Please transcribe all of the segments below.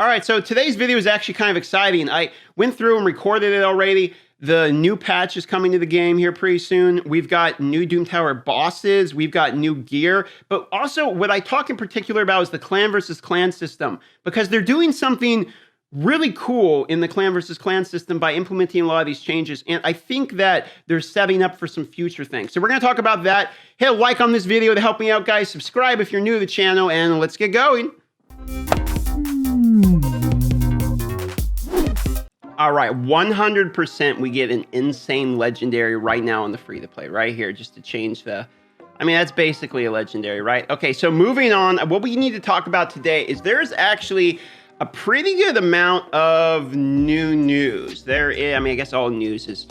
All right, so today's video is actually kind of exciting. I went through and recorded it already. The new patch is coming to the game here pretty soon. We've got new Doom Tower bosses. We've got new gear. But also, what I talk in particular about is the clan versus clan system, because they're doing something really cool in the clan versus clan system by implementing a lot of these changes. And I think that they're setting up for some future things. So we're going to talk about that. Hit a like on this video to help me out, guys. Subscribe if you're new to the channel, and let's get going. All right, 100% we get an insane legendary right now on the free-to-play, right here, just to change the... I mean, that's basically a legendary, right? Okay, so moving on, what we need to talk about today is there's actually a pretty good amount of new news. There is, I mean, I guess all news is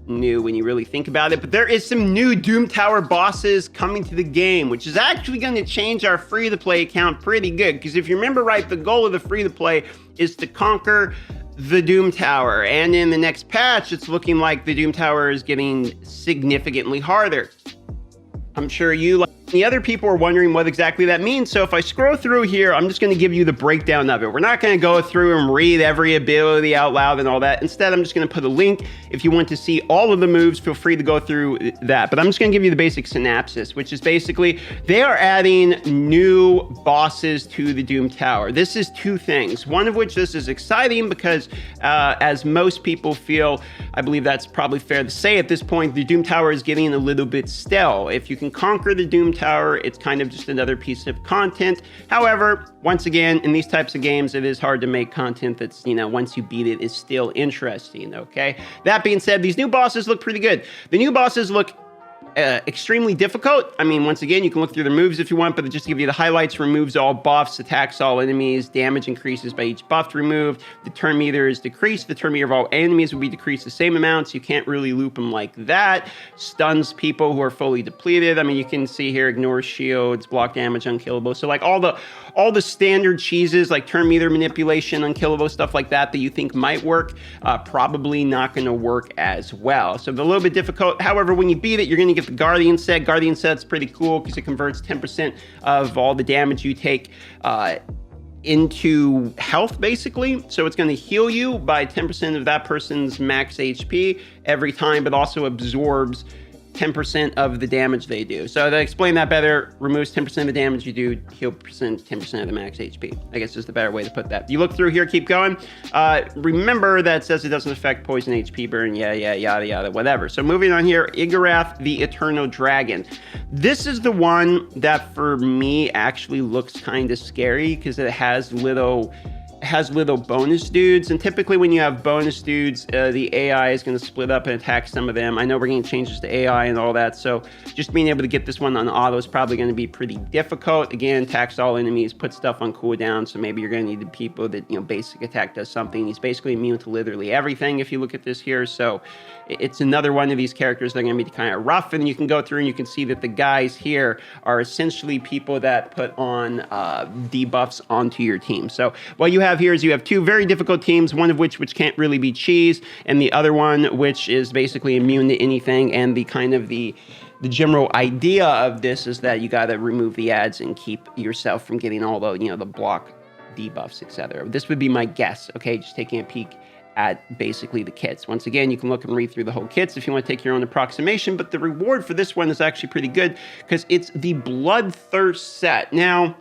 new when you really think about it, but there is some new Doom Tower bosses coming to the game, which is actually going to change our free-to-play account pretty good, because if you remember right, the goal of the free-to-play is to conquer the Doom Tower, and in the next patch, it's looking like the Doom Tower is getting significantly harder. I'm sure you, like the other people, are wondering what exactly that means. So if I scroll through here, I'm just going to give you the breakdown of it. We're not going to go through and read every ability out loud and all that. Instead, I'm just going to put a link. If you want to see all of the moves, feel free to go through that. But I'm just going to give you the basic synopsis, which is basically they are adding new bosses to the Doom Tower. This is two things. One of which, this is exciting because as most people feel, I believe that's probably fair to say at this point, the Doom Tower is getting a little bit stale. If you can conquer the Doom Tower, it's kind of just another piece of content. However, once again, in these types of games, it is hard to make content that's, you know, once you beat it, is still interesting, okay? That being said, these new bosses look pretty good. The new bosses look extremely difficult. I mean, once again, you can look through the moves if you want, but just to give you the highlights: removes all buffs, attacks all enemies, damage increases by each buff removed, the turn meter is decreased, the turn meter of all enemies will be decreased the same amount, so you can't really loop them like that, stuns people who are fully depleted. I mean, you can see here, ignores shields, block damage, unkillable. So like all the standard cheeses, like turn meter manipulation, unkillable, stuff like that that you think might work, probably not going to work as well. So they're a little bit difficult. However, when you beat it, you're going to get the Guardian set. Guardian set's pretty cool because it converts 10% of all the damage you take into health, basically. So it's going to heal you by 10% of that person's max HP every time, but also absorbs 10% of the damage they do. So to explain that better, removes 10% of the damage you do, heal 10% of the max HP. I guess is the better way to put that. You look through here, keep going. Remember that says it doesn't affect poison, HP burn, yada, whatever. So moving on here, Igarath, the Eternal Dragon. This is the one that for me actually looks kind of scary because it has little bonus dudes, and typically when you have bonus dudes, the AI is going to split up and attack some of them. I know we're getting changes to AI and all that, so just being able to get this one on auto is probably going to be pretty difficult. Again, attacks all enemies, put stuff on cooldown, so maybe you're going to need the people that, you know, basic attack does something. He's basically immune to literally everything if you look at this here, so it's another one of these characters that are going to be kind of rough, and you can go through and you can see that the guys here are essentially people that put on debuffs onto your team. So what you have here is you have two very difficult teams, one of which can't really be cheese, and the other one which is basically immune to anything. And the kind of the general idea of this is that you got to remove the ads and keep yourself from getting all the, you know, the block debuffs, etc. This would be my guess, okay, just taking a peek at basically the kits. Once again, you can look and read through the whole kits if you want to take your own approximation, but the reward for this one is actually pretty good because it's the Bloodthirst set. Now,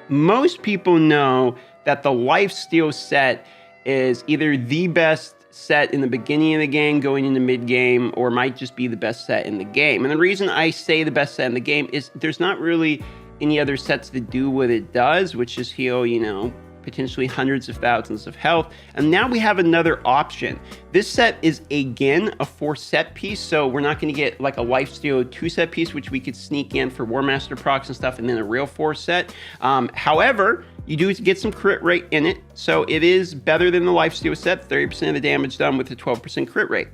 most people know that the Lifesteal set is either the best set in the beginning of the game, going into mid-game, or might just be the best set in the game. And the reason I say the best set in the game is there's not really any other sets that do what it does, which is heal, you know, potentially hundreds of thousands of health. And now we have another option. This set is again a 4-set piece, so we're not going to get like a Lifesteal 2-set piece, which we could sneak in for War Master procs and stuff, and then a real 4-set. However, you do get some crit rate in it, so it is better than the Lifesteal set, 30% of the damage done with a 12% crit rate.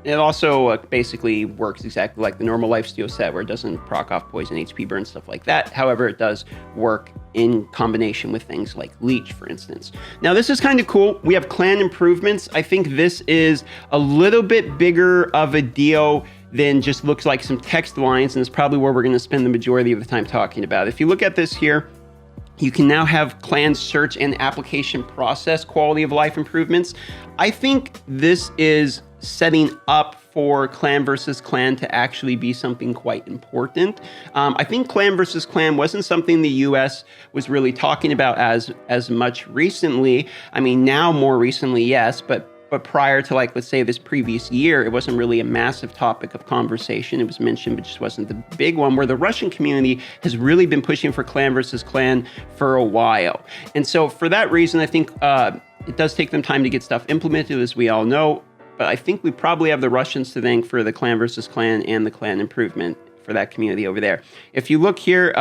It also basically works exactly like the normal Lifesteal set, where it doesn't proc off poison, HP burn, stuff like that. However, it does work in combination with things like Leech, for instance. Now, this is kind of cool. We have clan improvements. I think this is a little bit bigger of a deal than just looks like some text lines, and it's probably where we're going to spend the majority of the time talking about. If you look at this here, You can now have clan search and application process quality of life improvements. I think this is setting up for clan versus clan to actually be something quite important. I think clan versus clan wasn't something the US was really talking about as much recently. I mean, now more recently, yes, but prior to, like, let's say this previous year, it wasn't really a massive topic of conversation. It was mentioned, but just wasn't the big one, where the Russian community has really been pushing for clan versus clan for a while. And so for that reason, I think it does take them time to get stuff implemented, as we all know. But I think we probably have the Russians to thank for the clan versus clan and the clan improvement for that community over there. If you look here,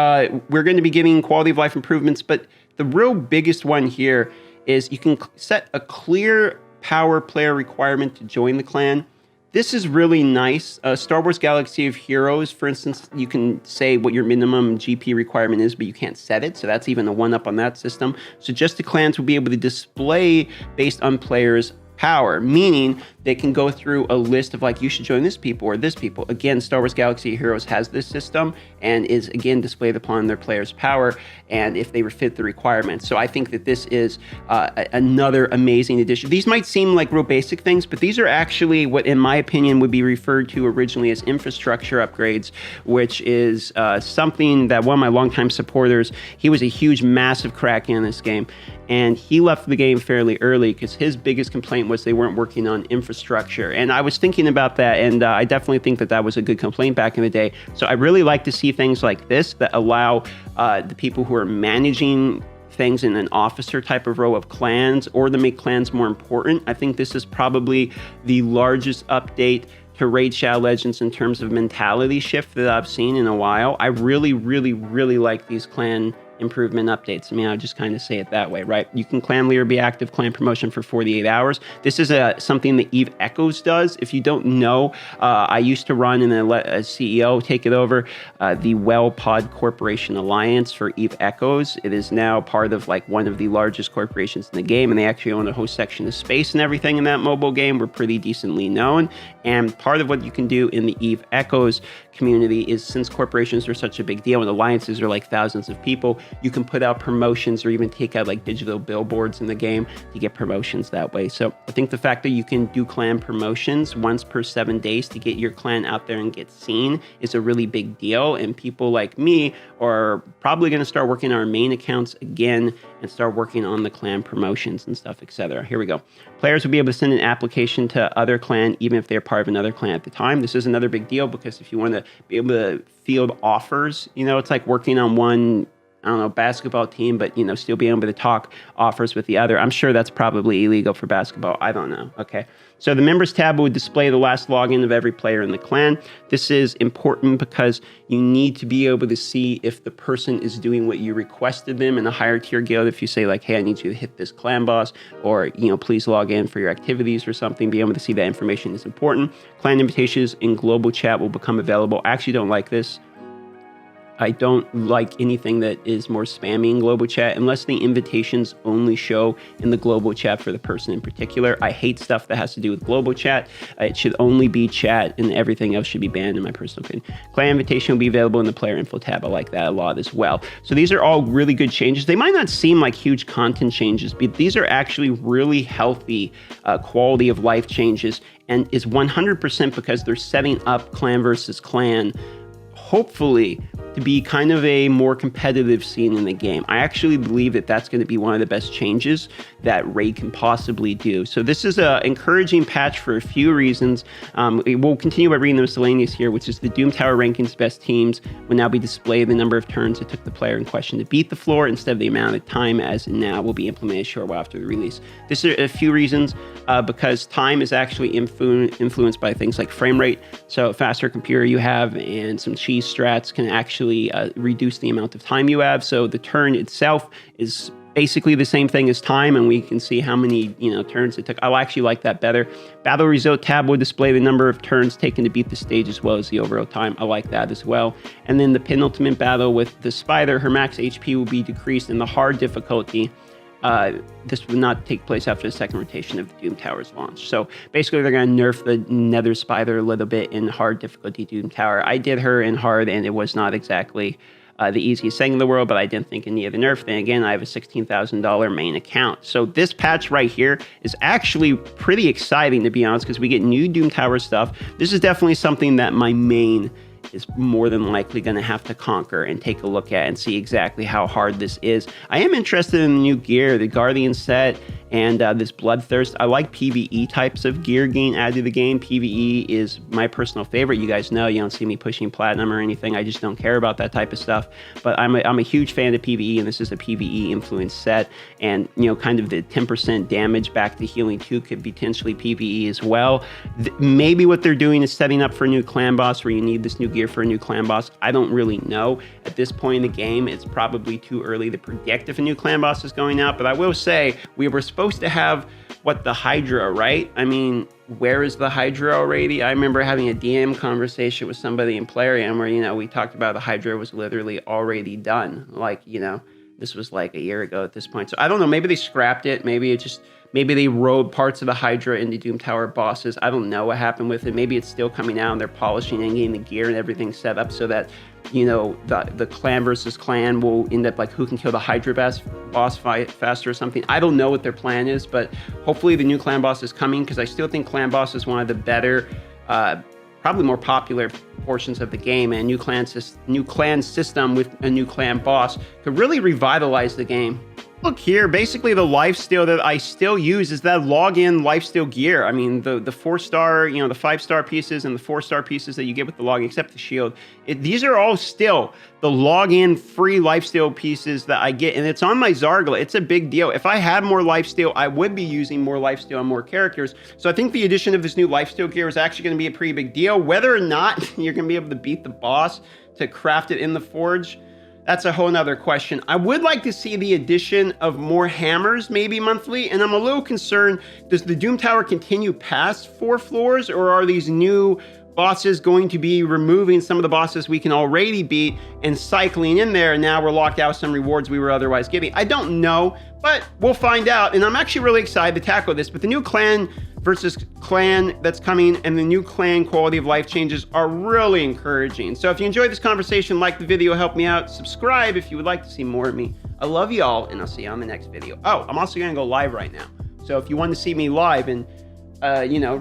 we're going to be giving quality of life improvements, but the real biggest one here is you can set a clear power player requirement to join the clan. This is really nice. Star Wars Galaxy of Heroes, for instance, you can say what your minimum GP requirement is, but you can't set it. So that's even a one-up on that system. So just the clans will be able to display based on players' power, meaning they can go through a list of, like, you should join this people or this people. Again, Star Wars Galaxy of Heroes has this system and is, again, displayed upon their players' power and if they fit the requirements. So I think that this is another amazing addition. These might seem like real basic things, but these are actually what, in my opinion, would be referred to originally as infrastructure upgrades, which is something that one of my longtime supporters, he was a huge, massive crack in this game. And he left the game fairly early because his biggest complaint was they weren't working on infrastructure. And I was thinking about that, and I definitely think that that was a good complaint back in the day. So I really like to see things like this that allow the people who are managing things in an officer type of row of clans, or to make clans more important. I think this is probably the largest update to Raid Shadow Legends in terms of mentality shift that I've seen in a while. I really, really, really like these clan improvement updates. I mean, I'll just kind of say it that way, right? You can clan leader be active clan promotion for 48 hours. This is something that Eve Echoes does. If you don't know, I used to run and then let a CEO take it over, the WellPod Corporation Alliance for Eve Echoes. It is now part of, like, one of the largest corporations in the game, and they actually own a whole section of space and everything in that mobile game. We're pretty decently known. And part of what you can do in the Eve Echoes community is, since corporations are such a big deal and alliances are like thousands of people, you can put out promotions or even take out, like, digital billboards in the game to get promotions that way. So I think the fact that you can do clan promotions once per 7 days to get your clan out there and get seen is a really big deal. And people like me are probably going to start working on our main accounts again and start working on the clan promotions and stuff, etc. Here we go. Players will be able to send an application to other clan even if they're part of another clan at the time. This is another big deal because if you want to be able to field offers, you know, it's like working on one, I don't know, basketball team, but, you know, still being able to talk offers with the other. I'm sure that's probably illegal for basketball. I don't know. Okay. So the members tab would display the last login of every player in the clan. This is important because you need to be able to see if the person is doing what you requested them in a higher tier guild. If you say, like, hey, I need you to hit this clan boss, or, you know, please log in for your activities or something, being able to see that information is important. Clan invitations in global chat will become available. I actually don't like this. I don't like anything that is more spammy in global chat unless the invitations only show in the global chat for the person in particular. I hate stuff that has to do with global chat. It should only be chat, and everything else should be banned, in my personal opinion. Clan invitation will be available in the player info tab. I like that a lot as well. So these are all really good changes. They might not seem like huge content changes, but these are actually really healthy quality of life changes, and is 100% because they're setting up clan versus clan, hopefully, to be kind of a more competitive scene in the game. I actually believe that that's going to be one of the best changes that Raid can possibly do. So this is an encouraging patch for a few reasons. We'll continue by reading the miscellaneous here, which is the Doom Tower rankings best teams will now be displayed the number of turns it took the player in question to beat the floor instead of the amount of time, as now will be implemented a short while after the release. This is a few reasons, because time is actually influenced by things like frame rate. So a faster computer you have and some cheese strats can actually reduce the amount of time you have. So the turn itself is basically the same thing as time, and we can see how many, you know, turns it took. I actually like that better. Battle result tab will display the number of turns taken to beat the stage as well as the overall time. I like that as well. And then the penultimate battle with the spider, her max HP will be decreased in the hard difficulty. This will not take place after the second rotation of the Doom Tower's launch. So basically, they're going to nerf the Nether Spider a little bit in hard difficulty Doom Tower. I did her in hard, and it was not exactly the easiest thing in the world, but I didn't think any of the nerf thing. Again, I have a $16,000 main account. So this patch right here is actually pretty exciting, to be honest, because we get new Doom Tower stuff. This is definitely something that my main is more than likely going to have to conquer and take a look at and see exactly how hard this is. I am interested in the new gear, the Guardian set, and this Bloodthirst. I like PvE types of gear getting added to the game. PvE is my personal favorite. You guys know, you don't see me pushing platinum or anything. I just don't care about that type of stuff. But I'm a huge fan of PvE, and this is a PvE influenced set. And, you know, kind of the 10% damage back to healing 2 could potentially PvE as well. Maybe what they're doing is setting up for a new clan boss where you need this new gear for a new clan boss. I don't really know. At this point in the game, it's probably too early to predict if a new clan boss is going out. But I will say, we were supposed to have, what, the Hydra, right? I mean, where is the Hydra already? I remember having a DM conversation with somebody in PLARIUM where, you know, we talked about the Hydra was literally already done. Like, you know, this was like a year ago at this point. So I don't know, maybe they scrapped it. Maybe they rode parts of the Hydra into Doom Tower bosses. I don't know what happened with it. Maybe it's still coming out and they're polishing and getting the gear and everything set up so that, you know, the clan versus clan will end up like who can kill the Hydra boss fight faster or something. I don't know what their plan is, but hopefully the new clan boss is coming, because I still think clan boss is one of the better, probably more popular portions of the game, and new clan system with a new clan boss could really revitalize the game. Look here, basically the lifesteal that I still use is that login lifesteal gear. I mean, the 4-star, you know, the 5-star pieces and the 4-star pieces that you get with the login, except the shield. These are all still the login free lifesteal pieces that I get, and it's on my Zargla. It's a big deal. If I had more lifesteal, I would be using more lifesteal on more characters. So I think the addition of this new lifesteal gear is actually going to be a pretty big deal. Whether or not you're going to be able to beat the boss to craft it in the forge, that's a whole nother question. I would like to see the addition of more hammers, maybe monthly, and I'm a little concerned, does the Doom Tower continue past 4 floors, or are these new bosses going to be removing some of the bosses we can already beat and cycling in there, and now we're locked out with some rewards we were otherwise getting? I don't know, but we'll find out, and I'm actually really excited to tackle this. But the new clan versus clan that's coming and the new clan quality of life changes are really encouraging. So if you enjoyed this conversation, like the video, help me out, subscribe if you would like to see more of me. I love you all, and I'll see you on the next video. Oh, I'm also gonna go live right now. So if you want to see me live and, you know,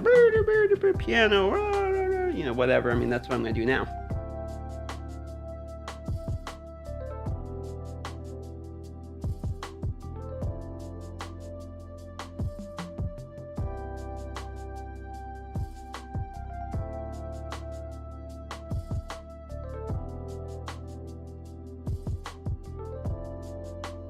piano, you know, whatever, I mean, that's what I'm gonna do now.